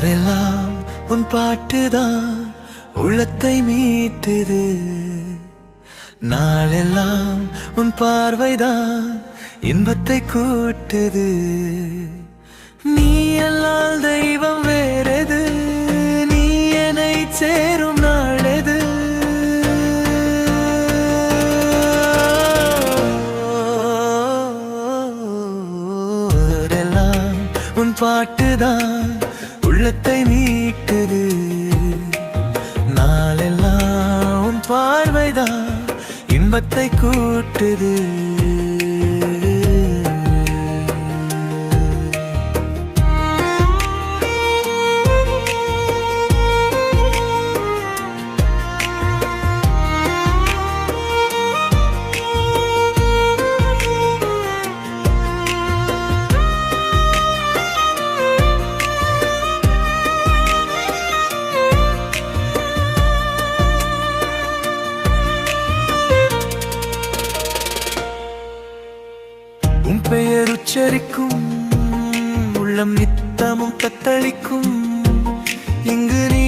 நாளெல்லாம் உன் பாட்டுதான் உள்ளத்தை மீட்டுது. நாளெல்லாம் உன் பார்வைதான் இன்பத்தை கூட்டுது. நீ அல்லால் தெய்வம் வேறெது, நீ என்னை சேரும் நாளெது. உன் பாட்டுதான் உள்ளத்தை மீட்டுது. நாளெல்லாம் உன் பார்வைதான் இன்பத்தை கூட்டுது. உன் பெயர் உச்சரிக்கும் உள்ளம் நித்தமும் தத்தளிக்கும். இங்கு நீ